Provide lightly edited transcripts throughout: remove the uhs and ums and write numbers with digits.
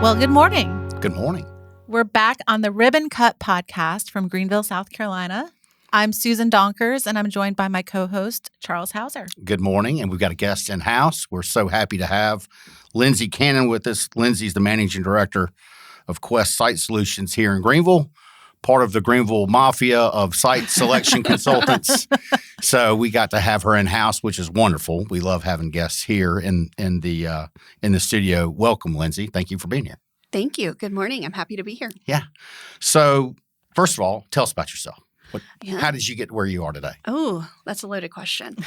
Well, good morning. Good morning. We're back on the Ribbon Cut podcast from Greenville, South Carolina. I'm Susan Donkers, and I'm joined by my co-host, Charles Hauser. Good morning, and we've got a guest in-house. We're so happy to have Lindsey Cannon with us. Lindsey's the managing director of Quest Site Solutions here in Greenville, part of the Greenville Mafia of site selection consultants. So we got to have her in-house, which is wonderful. We love having guests here in the studio. Welcome, Lindsey. Thank you for being here. Thank you. Good morning. I'm happy to be here. Yeah. So first of all, tell us about yourself. Yeah. How did you get where you are today? Oh, that's a loaded question.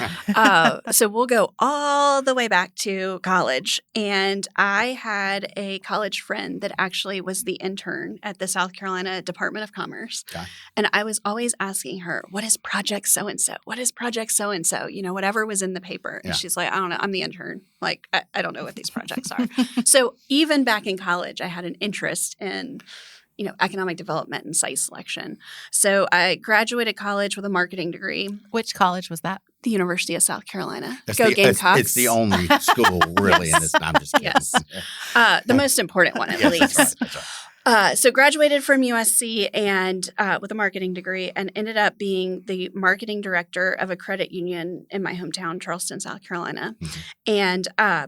So we'll go all the way back to college. And I had a college friend that actually was the intern at the South Carolina Department of Commerce. Okay. And I was always asking her, what is project so-and-so? What is project so-and-so? You know, whatever was in the paper. Yeah. And she's like, I don't know. I'm the intern. Like, I don't know what these projects are. So even back in college, I had an interest in economic development and site selection. So I graduated college with a marketing degree. Which college was that? The University of South Carolina. Gamecocks. It's the only school really in this. I'm just kidding. Yes. The most important one, at least. That's right. So graduated from USC and with a marketing degree and ended up being the marketing director of a credit union in my hometown, Charleston, South Carolina. Mm-hmm. And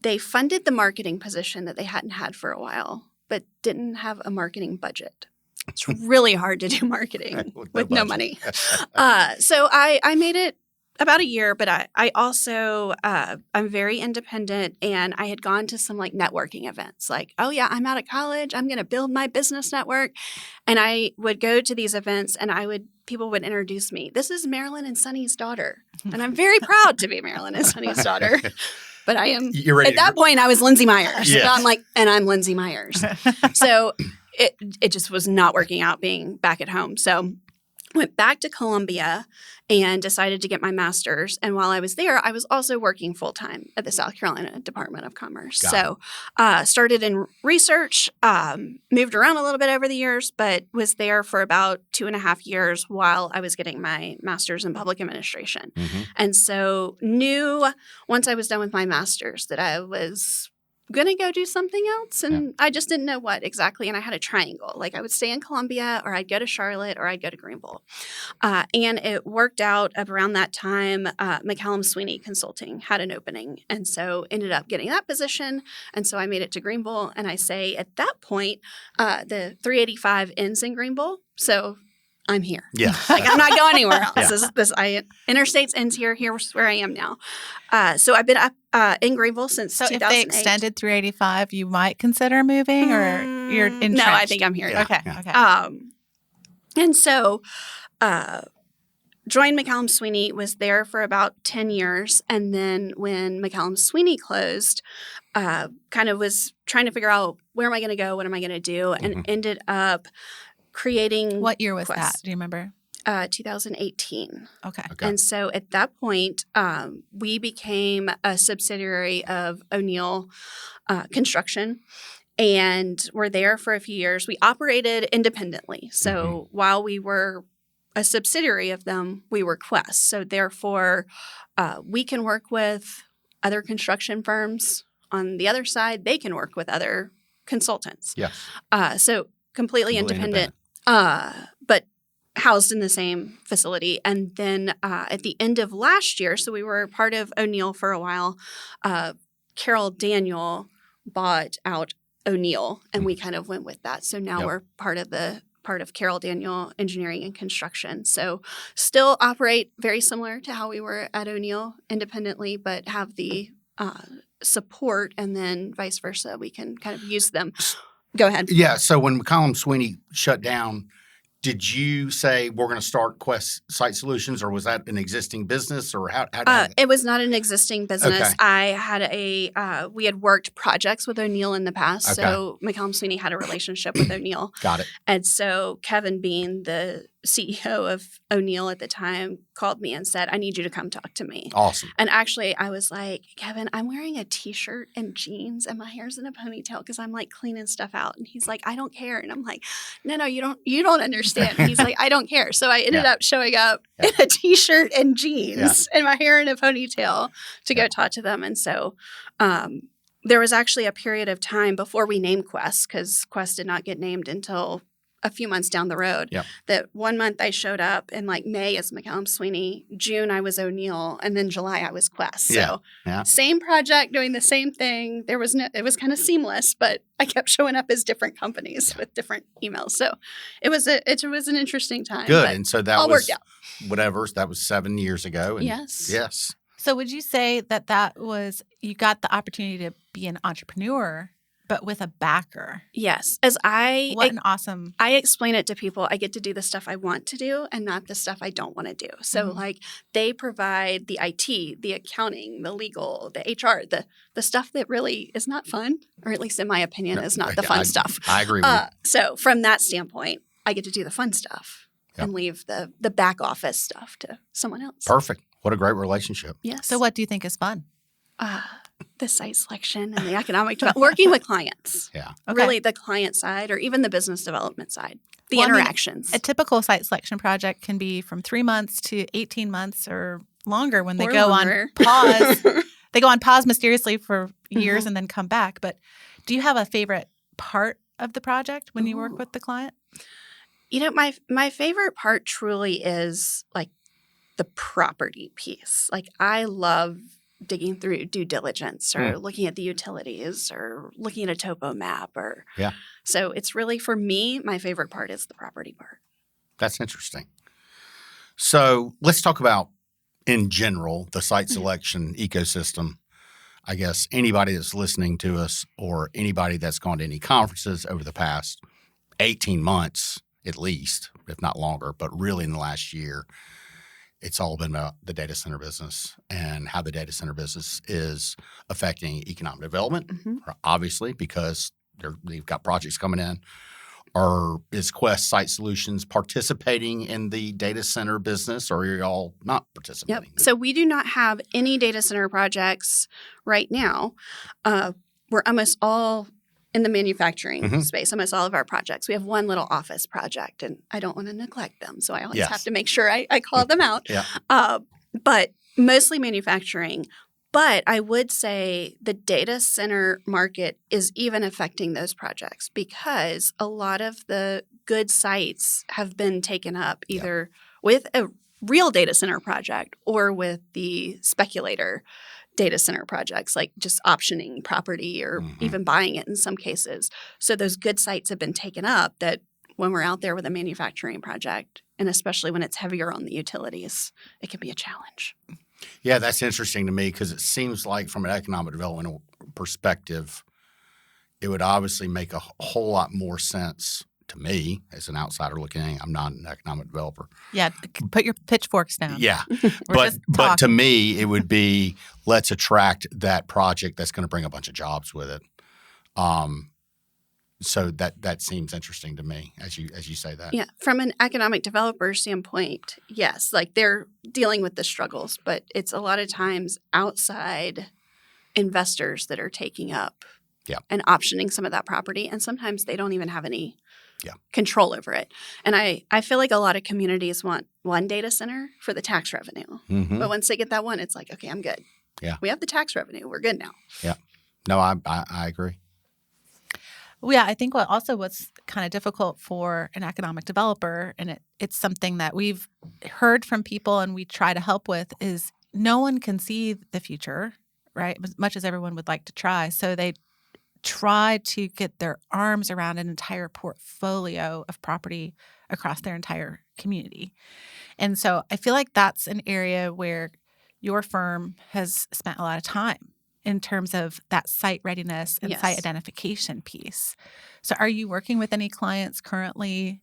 they funded the marketing position that they hadn't had for a while, but didn't have a marketing budget. It's really hard to do marketing with no money. So I made it about a year, but I also, I'm very independent, and I had gone to some like networking events like, oh yeah, I'm out of college. I'm going to build my business network. And I would go to these events and people would introduce me. This is Marilyn and Sonny's daughter. And I'm very proud to be Marilyn and Sonny's daughter. But I am, at that point, I was Lindsey Myers. Yes. So I'm like, and I'm Lindsey Myers. So it just was not working out being back at home. So went back to Columbia and decided to get my master's. And while I was there, I was also working full-time at the South Carolina Department of Commerce. Started in research, moved around a little bit over the years, but was there for about 2.5 years while I was getting my master's in public administration. Mm-hmm. And so knew once I was done with my master's that I was going to go do something else. And I just didn't know what exactly. And I had a triangle. Like I would stay in Columbia, or I'd go to Charlotte, or I'd go to Greenville. And it worked out around that time. McCallum Sweeney Consulting had an opening. And so ended up getting that position. And so I made it to Greenville. And I say at that point, the 385 ends in Greenville. So I'm here. Yeah. Like I'm not going anywhere else. Yeah. Interstates ends here. Here's where I am now. So I've been up in Greenville since 2008. If they extended 385, you might consider moving, or you're entrenched? No, I think I'm here. Yeah. Okay. And so joined McCallum Sweeney, was there for about 10 years. And then when McCallum Sweeney closed, kind of was trying to figure out where am I going to go? What am I going to do? And ended up creating What year was Quest. that? Do you remember? 2018. Okay. And so at that point, we became a subsidiary of O'Neill Construction, and were there for a few years. We operated independently. So while we were a subsidiary of them, we were Quest. So therefore, we can work with other construction firms. On the other side, they can work with other consultants. Yes. So completely independent. But housed in the same facility. And then at the end of last year, so we were part of O'Neill for a while, Carol Daniel bought out O'Neill, and we kind of went with that. So now we're part of Carol Daniel Engineering and Construction. So still operate very similar to how we were at O'Neill independently, but have the support, and then vice versa. We can kind of use them. Go ahead. Yeah. So when McCallum Sweeney shut down, did you say we're going to start Quest Site Solutions, or was that an existing business, or how did it was not an existing business. Okay. I had we had worked projects with O'Neill in the past, so McCallum Sweeney had a relationship with O'Neill. Got it. And so Kevin, being the CEO of O'Neill at the time, called me and said, I need you to come talk to me. Awesome. And actually, I was like, Kevin, I'm wearing a T-shirt and jeans and my hair's in a ponytail because I'm like cleaning stuff out. And he's like, I don't care. And I'm like, no, you don't understand. And he's like, I don't care. So I ended up showing up in a T-shirt and jeans and my hair in a ponytail to go talk to them. And so there was actually a period of time before we named Quest, because Quest did not get named until a few months down the road, that 1 month I showed up, and like May is McCallum Sweeney, June I was O'Neill, and then July I was Quest. So same project, doing the same thing. It was kind of seamless, but I kept showing up as different companies with different emails. So it was an interesting time. Good. And so that all was worked out. Whatever. That was 7 years ago. And Yes. So would you say that was, you got the opportunity to be an entrepreneur, but with a backer? Yes. What an awesome. I explain it to people. I get to do the stuff I want to do and not the stuff I don't want to do. So like they provide the IT, the accounting, the legal, the HR, the stuff that really is not fun, or at least in my opinion, is not the fun stuff. I agree with you. So from that standpoint, I get to do the fun stuff and leave the back office stuff to someone else. Perfect. What a great relationship. Yes. So what do you think is fun? The site selection and the economic development, working with clients. Yeah. Okay. Really the client side, or even the business development side, the interactions. A typical site selection project can be from 3 months to 18 months or longer when they go on pause. They go on pause mysteriously for years and then come back. But do you have a favorite part of the project when you work with the client? You know, my favorite part truly is like the property piece. Like I love digging through due diligence or looking at the utilities or looking at a topo map so it's really, for me, my favorite part is the property part. That's interesting. So let's talk about, in general, the site selection ecosystem. I guess anybody that's listening to us, or anybody that's gone to any conferences over the past 18 months at least, if not longer, but really in the last year, it's all been about the data center business and how the data center business is affecting economic development, obviously, because they've got projects coming in. Or is Quest Site Solutions participating in the data center business, or are you all not participating? Yep. So we do not have any data center projects right now. We're almost all in the manufacturing space, almost all of our projects. We have one little office project, and I don't want to neglect them, so I always have to make sure I call them out. But mostly manufacturing. But I would say the data center market is even affecting those projects, because a lot of the good sites have been taken up either with a real data center project or with the speculator data center projects, like just optioning property or even buying it in some cases. So those good sites have been taken up, that when we're out there with a manufacturing project, and especially when it's heavier on the utilities, it can be a challenge. Yeah, that's interesting to me, because it seems like from an economic development perspective, it would obviously make a whole lot more sense to me as an outsider looking in. I'm not an economic developer. Yeah, put your pitchforks down. Yeah, but to me, it would be, let's attract that project that's going to bring a bunch of jobs with it. So that seems interesting to me as you say that. Yeah, from an economic developer standpoint, yes, like they're dealing with the struggles, but it's a lot of times outside investors that are taking up and optioning some of that property, and sometimes they don't even have any control over it. And I feel like a lot of communities want one data center for the tax revenue, but once they get that one, it's like, okay, I'm good. Yeah, we have the tax revenue, we're good now. Yeah, no, I agree. Well, yeah, I think what's kind of difficult for an economic developer, and it's something that we've heard from people and we try to help with, is no one can see the future, right? As much as everyone would like to try. So they try to get their arms around an entire portfolio of property across their entire community. And so I feel like that's an area where your firm has spent a lot of time in terms of that site readiness and site identification piece. So are you working with any clients currently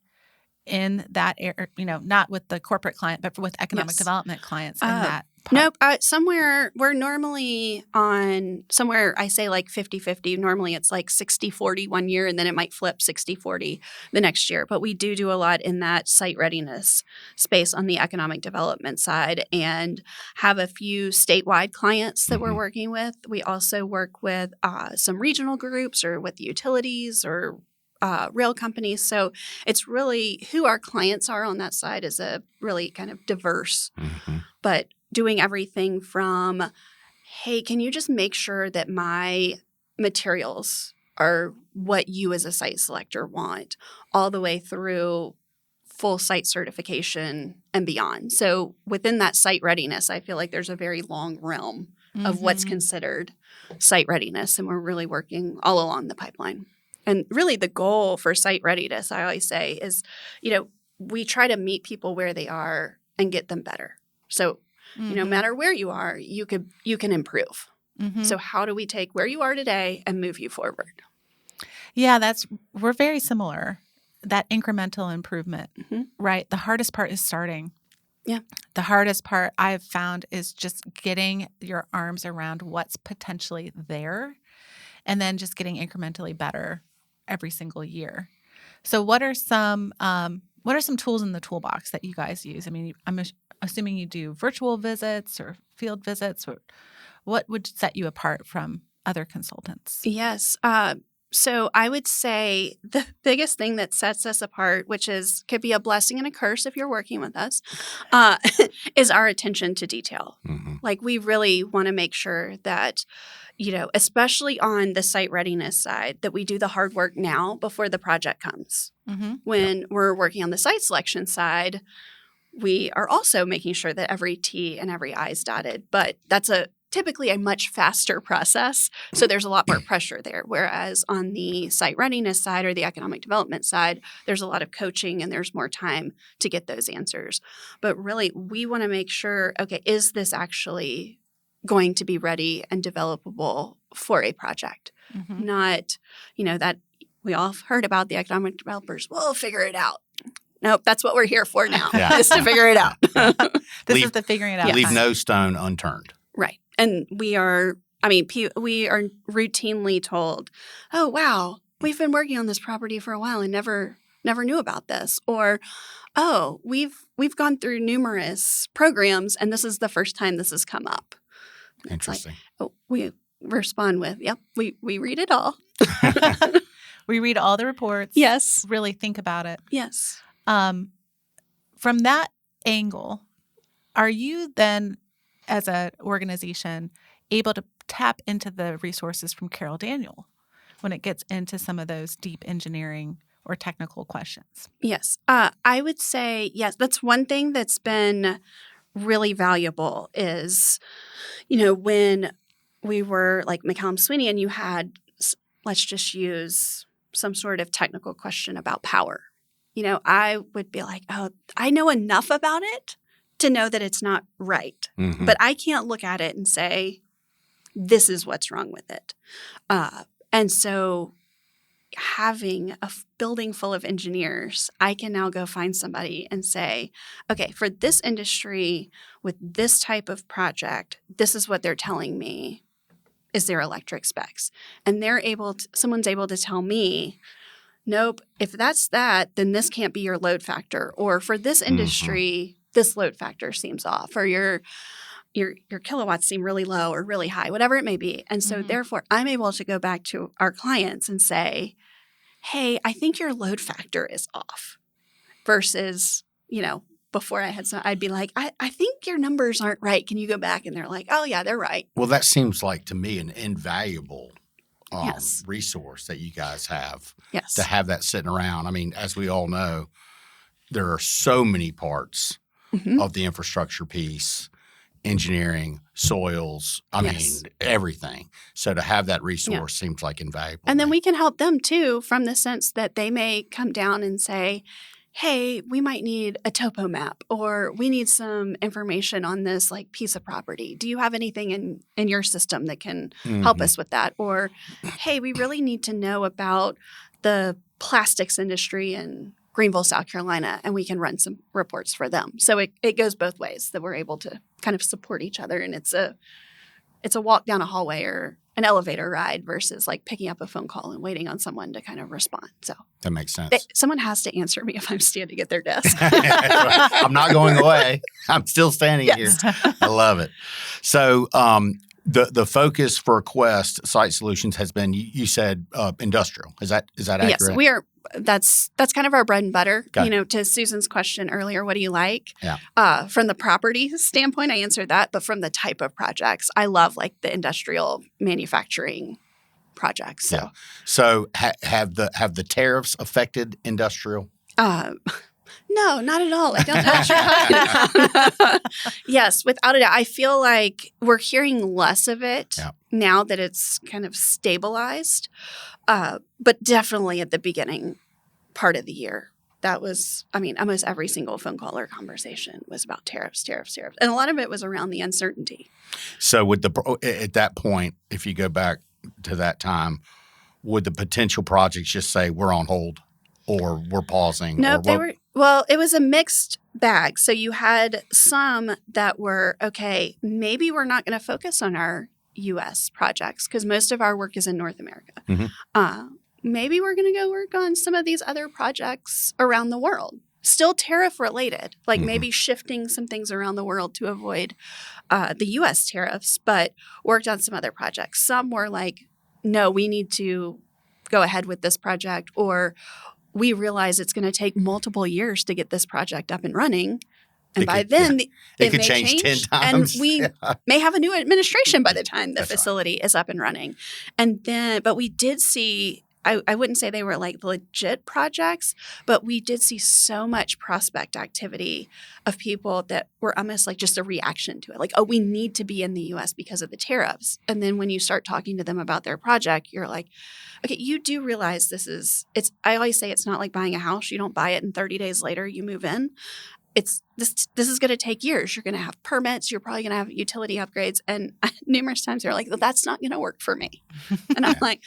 in that area, not with the corporate client, but with economic development clients in that part? Nope. Somewhere we're normally on somewhere, I say like 50-50. Normally it's like 60-40 one year, and then it might flip 60-40 the next year. But we do a lot in that site readiness space on the economic development side, and have a few statewide clients that we're working with. We also work with some regional groups, or with utilities, or rail companies. So it's really who our clients are on that side is a really kind of diverse, but doing everything from, hey, can you just make sure that my materials are what you as a site selector want, all the way through full site certification and beyond. So within that site readiness, I feel like there's a very long realm of what's considered site readiness, and we're really working all along the pipeline. And really the goal for site readiness, I always say, is, we try to meet people where they are and get them better. So, no matter where you are, you can improve. So how do we take where you are today and move you forward? Yeah, we're very similar. That incremental improvement, right? The hardest part is starting. Yeah. The hardest part I've found is just getting your arms around what's potentially there and then just getting incrementally better every single year. So what are some tools in the toolbox that you guys use? I mean, I'm assuming you do virtual visits or field visits. What would set you apart from other consultants? Yes. So I would say the biggest thing that sets us apart, which could be a blessing and a curse if you're working with us, is our attention to detail. Like, we really want to make sure that, especially on the site readiness side, that we do the hard work now before the project comes. When we're working on the site selection side, we are also making sure that every T and every I is dotted, but that's typically a much faster process. So there's a lot more pressure there. Whereas on the site readiness side or the economic development side, there's a lot of coaching and there's more time to get those answers. But really, we want to make sure, okay, is this actually going to be ready and developable for a project? Not, that we all have heard about the economic developers. We'll figure it out. Nope, that's what we're here for now, is to figure it out. This is the figuring it out. Leave no stone unturned. Right. And we are routinely told, oh, wow, we've been working on this property for a while and never knew about this. Or, oh, we've gone through numerous programs and this is the first time this has come up. Interesting. We respond with, yep, we read it all. We read all the reports. Yes. Really think about it. Yes. From that angle, are you then, as an organization, able to tap into the resources from Carol Daniel when it gets into some of those deep engineering or technical questions? Yes. I would say, yes, that's one thing that's been really valuable is, when we were like McCallum Sweeney and you had, let's just use some sort of technical question about power. I would be like, oh, I know enough about it to know that it's not right. But I can't look at it and say, this is what's wrong with it. And so having a building full of engineers, I can now go find somebody and say, okay, for this industry with this type of project, this is what they're telling me is their electric specs. And someone's able to tell me, nope, if that's that, then this can't be your load factor. Or for this industry, this load factor seems off, or your kilowatts seem really low or really high, whatever it may be. And so therefore, I'm able to go back to our clients and say, hey, I think your load factor is off. Versus, before I'd be like, I think your numbers aren't right. Can you go back? And they're like, oh, yeah, they're right. Well, that seems like to me an invaluable resource that you guys have to have that sitting around. I mean, as we all know, there are so many parts of the infrastructure piece, engineering, soils, mean, everything. So to have that resource seems like invaluable. And then we can help them too, from the sense that they may come down and say, hey, we might need a topo map, or we need some information on this piece of property. Do you have anything in your system that can help us with that? Or, hey, we really need to know about the plastics industry in Greenville, South Carolina, and we can run some reports for them. So it goes both ways, that we're able to kind of support each other, and it's a walk down a hallway or an elevator ride versus picking up a phone call and waiting on someone to kind of respond. So that makes sense. Someone has to answer me if I'm standing at their desk. I'm not going away. I'm still standing here. I love it. So the focus for Quest Site Solutions has been, you said industrial. Is that accurate? Yes, we are. That's kind of our bread and butter. Okay. To Susan's question earlier, what do you like? Yeah. From the property standpoint, I answered that. But from the type of projects, I love the industrial manufacturing projects. Yeah. So have the tariffs affected industrial? No, not at all. I don't know what you're talking about. Yes, without a doubt. I feel like we're hearing less of it now that it's kind of stabilized. But definitely at the beginning part of the year, that was, almost every single phone call or conversation was about tariffs. And a lot of it was around the uncertainty. So at that point, if you go back to that time, would the potential projects just say we're on hold or we're pausing? No, it was a mixed bag. So you had some that were, okay, maybe we're not going to focus on our U.S. projects because most of our work is in North America. Mm-hmm. Maybe we're going to go work on some of these other projects around the world. Still tariff related, like maybe shifting some things around the world to avoid the U.S. tariffs, but worked on some other projects. Some were like, no, we need to go ahead with this project, or we realize it's going to take multiple years to get this project up and running. And by then, it could may change 10 times. And we may have a new administration by the time the facility is up and running. And then, but we did see, I wouldn't say they were like legit projects, but we did see so much prospect activity of people that were almost like just a reaction to it. Like, oh, we need to be in the U.S. because of the tariffs. And then when you start talking to them about their project, you're like, okay, you do realize I always say it's not like buying a house. You don't buy it and 30 days later you move in. This is going to take years. You're going to have permits. You're probably going to have utility upgrades. And numerous times they're like, well, that's not going to work for me. And I'm like,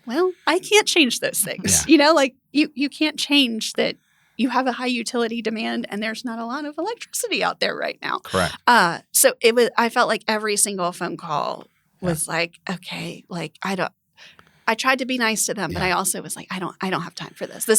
well, I can't change those things. Yeah. Like you can't change that you have a high utility demand and there's not a lot of electricity out there right now. Correct. So I felt like every single phone call was like, okay, like I tried to be nice to them, but I also was like, I don't have time for this.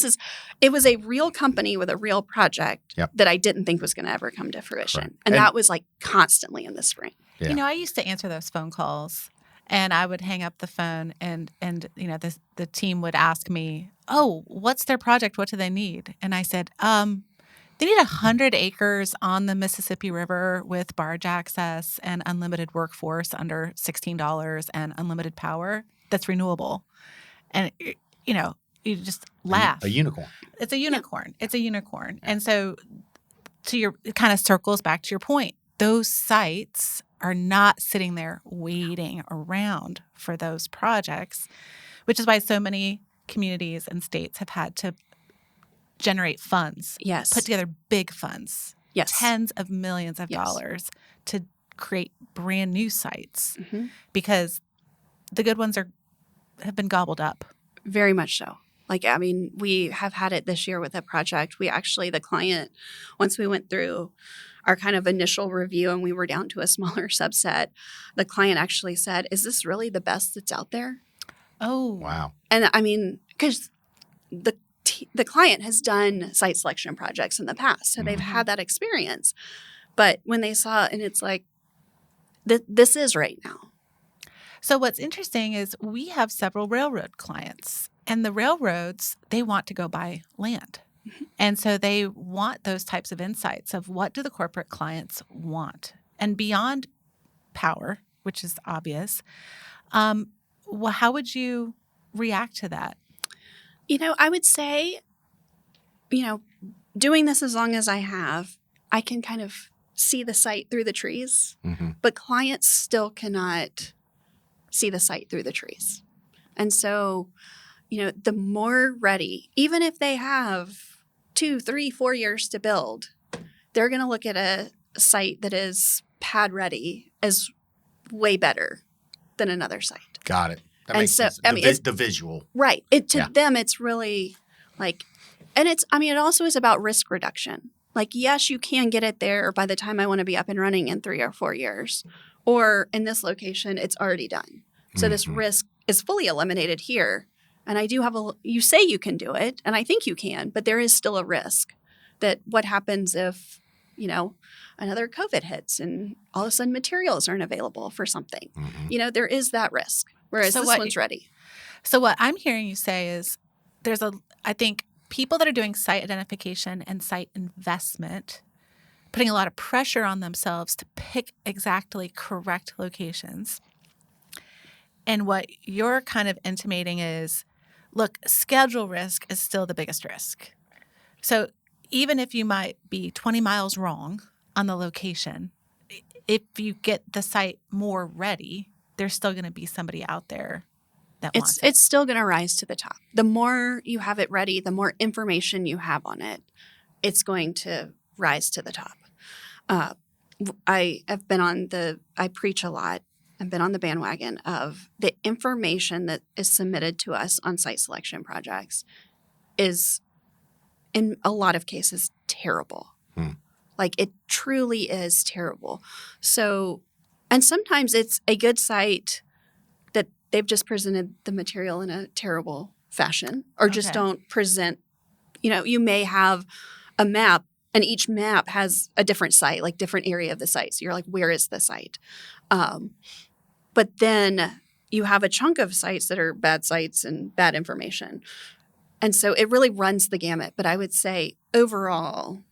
It was a real company with a real project that I didn't think was going to ever come to fruition. Correct. And that was like constantly in the spring. Yeah. I used to answer those phone calls and I would hang up the phone and the team would ask me, oh, what's their project? What do they need? And I said, they need 100 acres on the Mississippi River with barge access and unlimited workforce under $16 and unlimited power. That's renewable. And, you just laugh. A unicorn. It's a unicorn. Yeah. It's a unicorn. And so it kind of circles back to your point. Those sites are not sitting there waiting around for those projects, which is why so many communities and states have had to generate funds. Yes. Put together big funds. Yes. Tens of millions of dollars to create brand new sites because the good ones have been gobbled up. Very much so. We have had it this year with a project. The client, once we went through our kind of initial review and we were down to a smaller subset, the client actually said, is this really the best that's out there? Oh. Wow. And because the client has done site selection projects in the past, so they've had that experience. But when they saw it, and it's like, this is right now. So what's interesting is we have several railroad clients, and the railroads, they want to go buy land. And so they want those types of insights of what do the corporate clients want? And beyond power, which is obvious, how would you react to that? I would say, doing this as long as I have, I can kind of see the site through the trees, but clients still cannot see the site through the trees. And so, the more ready, even if they have 2, 3, 4 years to build, they're going to look at a site that is pad ready as way better than another site. Got it. That makes sense. The visual. Right. Them, it's really like, and it also is about risk reduction. Like, yes, you can get it there by the time I want to be up and running in 3 or 4 years. Or in this location, it's already done. So this risk is fully eliminated here. And I do have you say you can do it, and I think you can, but there is still a risk that what happens if, another COVID hits and all of a sudden materials aren't available for something. There is that risk, whereas this one's ready. So what I'm hearing you say is I think people that are doing site identification and site investment, putting a lot of pressure on themselves to pick exactly correct locations. And what you're kind of intimating is, look, schedule risk is still the biggest risk. So even if you might be 20 miles wrong on the location, if you get the site more ready, there's still going to be somebody out there that wants it. It's still going to rise to the top. The more you have it ready, the more information you have on it, it's going to rise to the top. I preach a lot. I've been on the bandwagon of the information that is submitted to us on site selection projects is, in a lot of cases, terrible. Like, it truly is terrible. So, and sometimes it's a good site that they've just presented the material in a terrible fashion, or just don't present, you may have a map and each map has a different site, like different area of the site. So you're like, where is the site? But then you have a chunk of sites that are bad sites and bad information. And so it really runs the gamut. But I would say overall,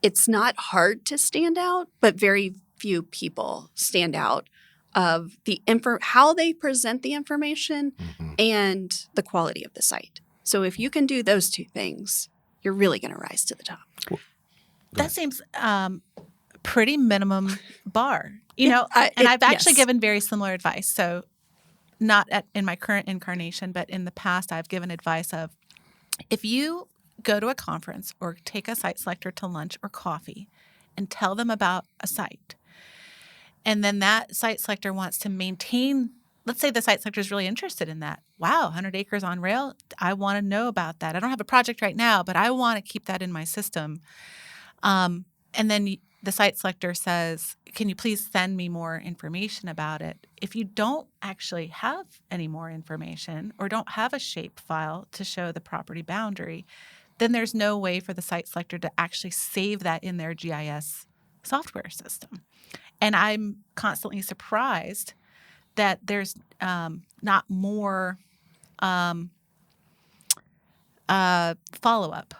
it's not hard to stand out, but very few people stand out of the how they present the information and the quality of the site. So if you can do those two things, you're really going to rise to the top. That seems pretty minimum bar, I've actually given very similar advice. So not in my current incarnation, but in the past, I've given advice of, if you go to a conference or take a site selector to lunch or coffee and tell them about a site, and then that site selector wants to maintain, let's say the site selector is really interested in that. Wow, 100 acres on rail. I want to know about that. I don't have a project right now, but I want to keep that in my system. And then the site selector says, can you please send me more information about it? If you don't actually have any more information or don't have a shape file to show the property boundary, then there's no way for the site selector to actually save that in their GIS software system. And I'm constantly surprised that there's not more follow-up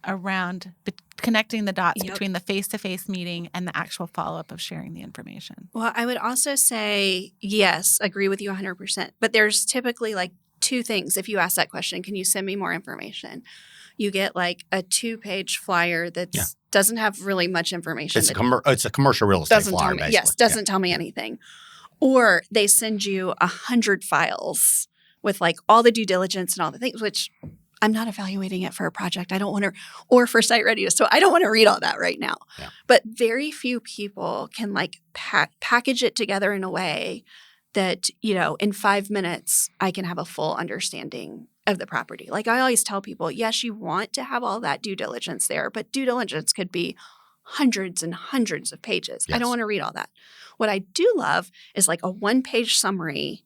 around connecting the dots between the face-to-face meeting and the actual follow-up of sharing the information. Well, I would also say, yes, agree with you 100%. But there's typically like two things. If you ask that question, can you send me more information? You get like a 2-page flyer that doesn't have really much information. It's a commercial real estate flyer, basically. Yes, doesn't tell me anything. Or they send you 100 files with like all the due diligence and all the things, which I'm not evaluating it for a project. I don't want to, or for site readiness. So I don't want to read all that right now. Yeah. But very few people can like package it together in a way that, in 5 minutes, I can have a full understanding of the property. Like I always tell people, yes, you want to have all that due diligence there, but due diligence could be hundreds and hundreds of pages. Yes. I don't want to read all that. What I do love is like a 1-page summary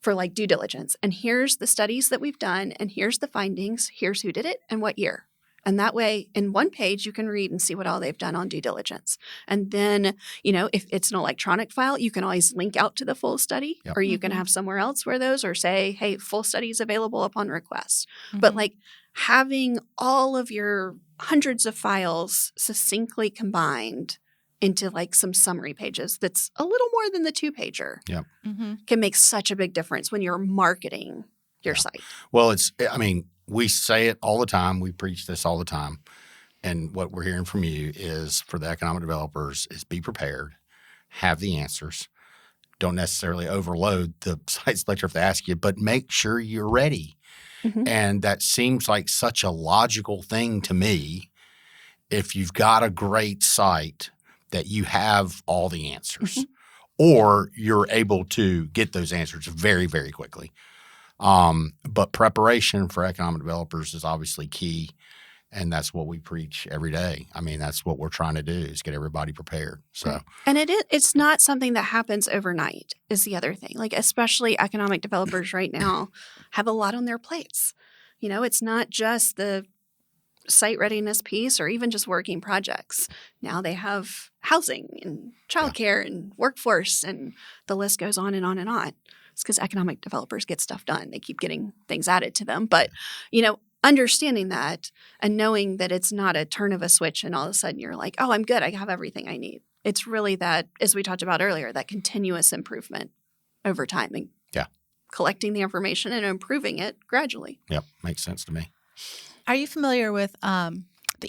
for like due diligence. And here's the studies that we've done, and here's the findings, here's who did it and what year. And that way, in 1 page, you can read and see what all they've done on due diligence. And then, if it's an electronic file, you can always link out to the full study, or you can have somewhere else where those, or say, hey, full study is available upon request. But like having all of your hundreds of files succinctly combined into like some summary pages that's a little more than the 2-pager can make such a big difference when you're marketing your site. Well, we say it all the time. We preach this all the time. And what we're hearing from you is, for the economic developers, is be prepared, have the answers. Don't necessarily overload the site selector if they ask you, but make sure you're ready. And that seems like such a logical thing to me. If you've got a great site, that you have all the answers, or you're able to get those answers very, very quickly. But preparation for economic developers is obviously key, and that's what we preach every day. I mean, that's what we're trying to do, is get everybody prepared. So, and it's not something that happens overnight is the other thing. Like, especially economic developers right now have a lot on their plates. It's not just the site readiness piece or even just working projects. Now they have housing and childcare and workforce, and the list goes on and on and on. It's because economic developers get stuff done. They keep getting things added to them. But, understanding that and knowing that it's not a turn of a switch and all of a sudden you're like, oh, I'm good. I have everything I need. It's really that, as we talked about earlier, that continuous improvement over time and Yeah. collecting the information and improving it gradually. Yep. Makes sense to me. Are you familiar with the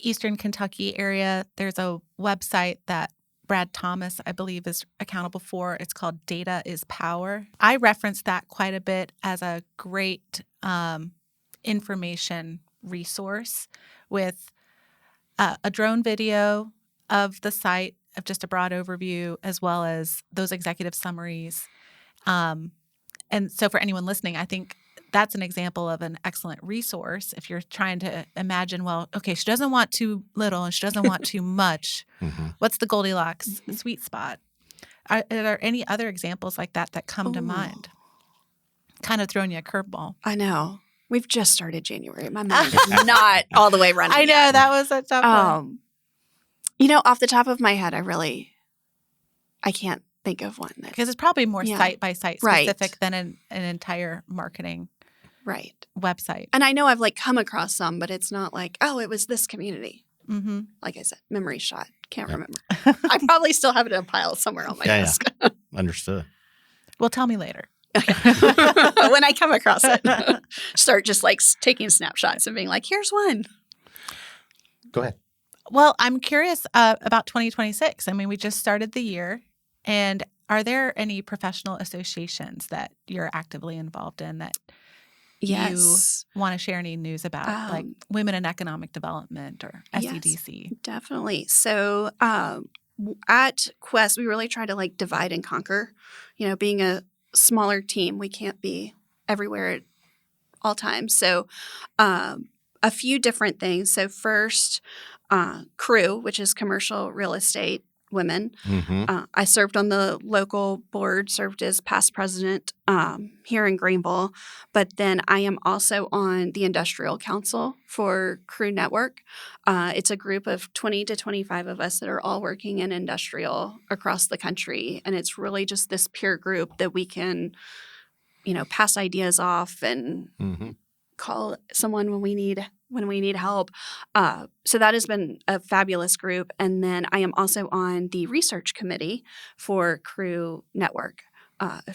Eastern Kentucky area? There's a website that Brad Thomas, I believe, is accountable for. It's called Data is Power. I reference that quite a bit as a great information resource with a drone video of the site, of just a broad overview, as well as those executive summaries. And so for anyone listening, I think that's an example of an excellent resource if you're trying to imagine, well, okay, she doesn't want too little and she doesn't want too much. Mm-hmm. What's the Goldilocks sweet spot? Are there any other examples like that come to mind? Kind of throwing you a curveball. I know. We've just started January. My mind is not all the way running. I know, yet. that was a tough one. Off the top of my head, I can't think of one. Because it's probably more site-by-site specific than an entire marketing website. And I know I've come across some, but it's not like, oh, it was this community. Mm-hmm. Like I said, memory shot. Can't remember. I probably still have it in a pile somewhere on my desk. Yeah. Understood. Well, tell me later. Okay. When I come across it, start just taking snapshots and being like, here's one. Go ahead. Well, I'm curious about 2026. I mean, we just started the year. And are there any professional associations that you're actively involved in that you want to share any news about, like Women in Economic Development or SEDC? Yes, definitely. So at Quest, we really try to divide and conquer. Being a smaller team, we can't be everywhere at all times. So a few different things. So first, CREW, which is Commercial Real Estate Women. Mm-hmm. I served on the local board, served as past president here in Greenville, but then I am also on the Industrial Council for CREW Network. It's a group of 20 to 25 of us that are all working in industrial across the country, and it's really just this peer group that we can, pass ideas off and call someone when we need help. So that has been a fabulous group. And then I am also on the research committee for CREW Network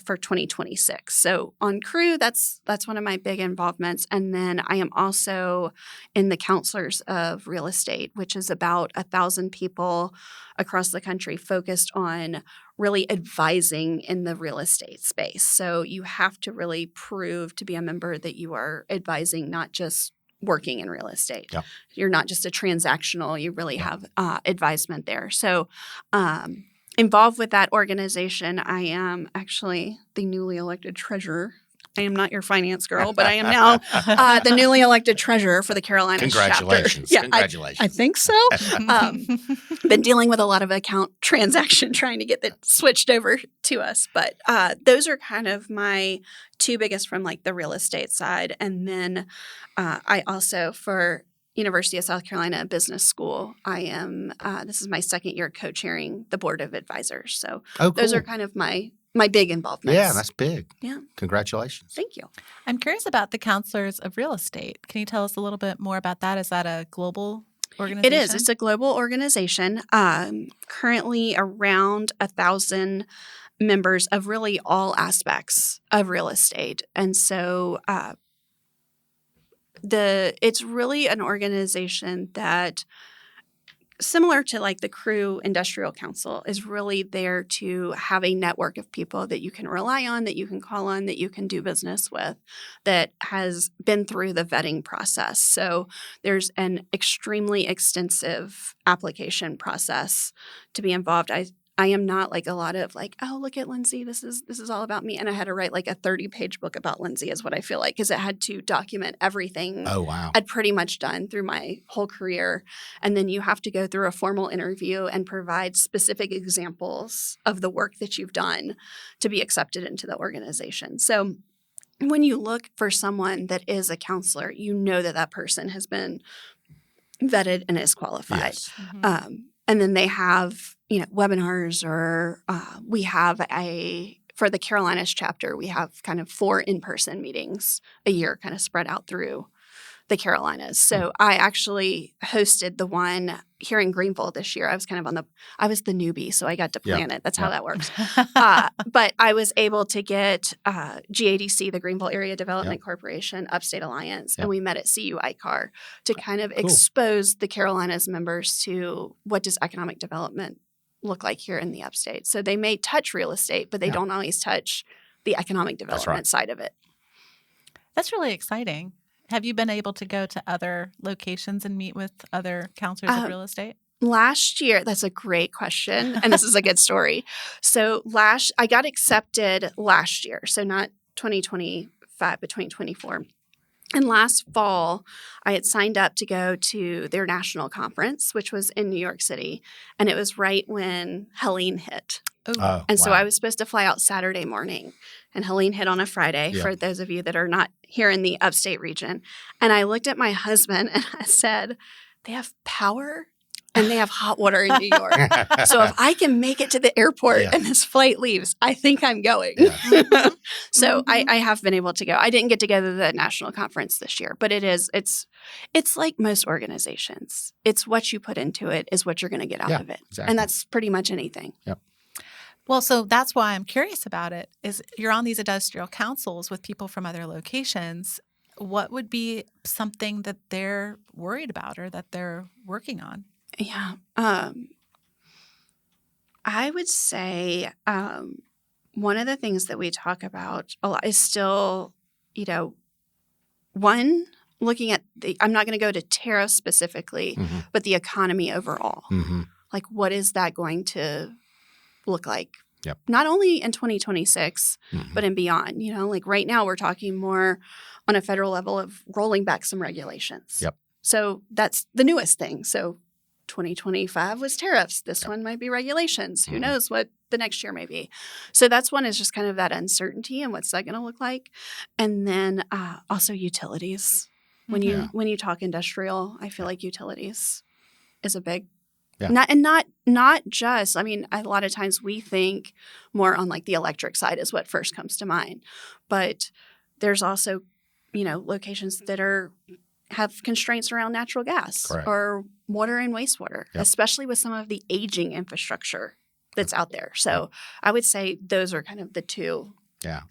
for 2026. So on CREW, that's one of my big involvements. And then I am also in the Counselors of Real Estate, which is about 1,000 people across the country focused on really advising in the real estate space. So you have to really prove to be a member that you are advising, not just working in real estate. Yeah. You're not just a transactional, you really have advisement there. So involved with that organization, I am actually the newly elected treasurer. I am not your finance girl, but I am now the newly elected treasurer for the Carolinas Congratulations. chapter. Congratulations. I think so. Been dealing with a lot of account transaction trying to get that switched over to us. But those are kind of my two biggest from the real estate side. And then I also, for University of South Carolina Business School, I am, this is my second year co-chairing the board of advisors. So those are kind of my big involvements. Yeah, that's big. Yeah. Congratulations. Thank you. I'm curious about the Counselors of Real Estate. Can you tell us a little bit more about that? Is that a global organization? It is. It's a global organization. Currently around 1,000 members of really all aspects of real estate. And so it's really an organization that, similar to the CREW Industrial Council, is really there to have a network of people that you can rely on, that you can call on, that you can do business with, that has been through the vetting process. So there's an extremely extensive application process to be involved. I am not a lot of oh, look at Lindsey. This is all about me. And I had to write a 30-page book about Lindsey is what I feel like, because it had to document everything I'd pretty much done through my whole career. And then you have to go through a formal interview and provide specific examples of the work that you've done to be accepted into the organization. So when you look for someone that is a counselor, you know that person has been vetted and is qualified. Yes. Mm-hmm. And then they have, webinars, or we have for the Carolinas chapter, we have kind of 4 in-person meetings a year kind of spread out through the Carolinas. So I actually hosted the one here in Greenville this year. I was kind of I was the newbie, so I got to plan it. That's how that works. But I was able to get GADC, the Greenville Area Development Corporation, Upstate Alliance, and we met at CU ICAR to kind of expose the Carolinas members to what does economic development look like here in the upstate. So they may touch real estate, but they don't always touch the economic development side of it. That's really exciting. Have you been able to go to other locations and meet with other counselors of real estate? Last year, that's a great question, and this is a good story. So I got accepted last year, so not 2025, but 2024. And last fall, I had signed up to go to their national conference, which was in New York City, and it was right when Helene hit. So I was supposed to fly out Saturday morning, and Helene hit on a Friday, for those of you that are not here in the upstate region. And I looked at my husband and I said, they have power and they have hot water in New York. So if I can make it to the airport and this flight leaves, I think I'm going. So I have been able to go. I didn't get to go to the national conference this year, but it's like most organizations. It's what you put into it is what you're going to get out of it. Exactly. And that's pretty much anything. Yep. Well, so that's why I'm curious about it, is you're on these industrial councils with people from other locations. What would be something that they're worried about or that they're working on? Yeah. I would say one of the things that we talk about a lot is still, one, looking at I'm not going to go to tariffs specifically, but the economy overall. Like, what is that going to look like? Not only in 2026, but in beyond. Like right now we're talking more on a federal level of rolling back some regulations. So that's the newest thing. So 2025 was tariffs. This one might be regulations. Who knows what the next year may be. So that's one is just kind of that uncertainty and what's that going to look like. And then also utilities. When you talk industrial, I feel like utilities is a big Not just, a lot of times we think more on like the electric side is what first comes to mind. But there's also, locations that have constraints around natural gas or water and wastewater, especially with some of the aging infrastructure that's out there. So I would say those are kind of the two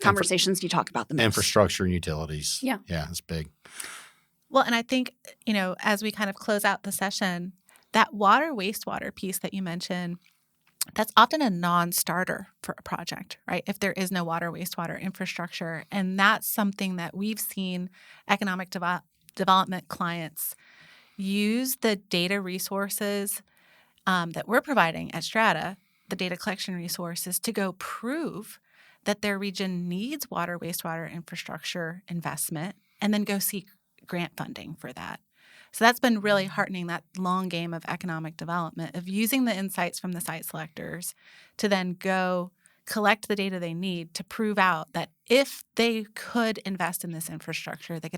conversations you talk about the most. Infrastructure and utilities. Yeah, it's big. Well, and I think, as we kind of close out the session, that water wastewater piece that you mentioned, that's often a non-starter for a project, right? If there is no water wastewater infrastructure. And that's something that we've seen economic development clients use the data resources that we're providing at Strata, the data collection resources, to go prove that their region needs water wastewater infrastructure investment and then go seek grant funding for that. So that's been really heartening, that long game of economic development, of using the insights from the site selectors to then go collect the data they need to prove out that if they could invest in this infrastructure, they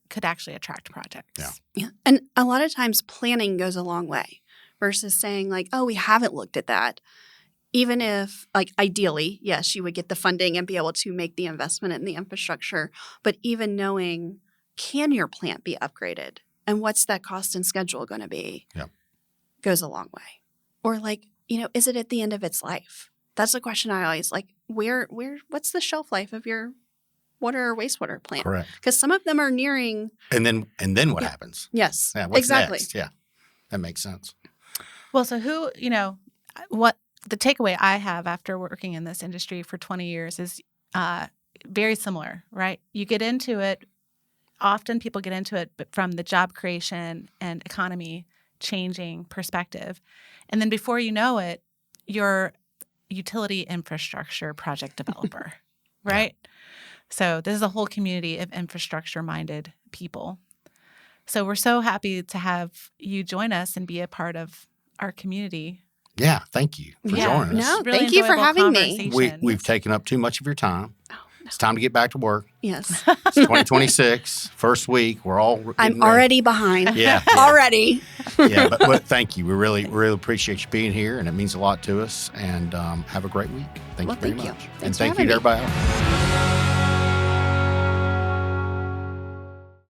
could actually attract projects. Yeah. And a lot of times planning goes a long way versus saying like, oh, we haven't looked at that. Even if, like, ideally, yes, you would get the funding and be able to make the investment in the infrastructure. But even knowing, can your plant be upgraded? And what's that cost and schedule going to be? Goes a long way. Or like, is it at the end of its life? That's a question I always like. What's the shelf life of your water or wastewater plant? Correct. Because some of them are nearing. And then what happens? Yes. What's exactly. Next? Yeah, that makes sense. Well, so what the takeaway I have after working in this industry for 20 years is very similar, right? You get into it. Often people get into it from the job creation and economy changing perspective. And then before you know it, you're utility infrastructure project developer, right? So this is a whole community of infrastructure-minded people. So we're so happy to have you join us and be a part of our community. Yeah, thank you for joining us. No, really thank you for having me. We've taken up too much of your time. It's time to get back to work. Yes. It's 2026, first week. I'm already behind. Yeah. Already. Yeah, but thank you. We really appreciate you being here, and it means a lot to us. And have a great week. Thank you very much. Thanks and thank you to everybody else.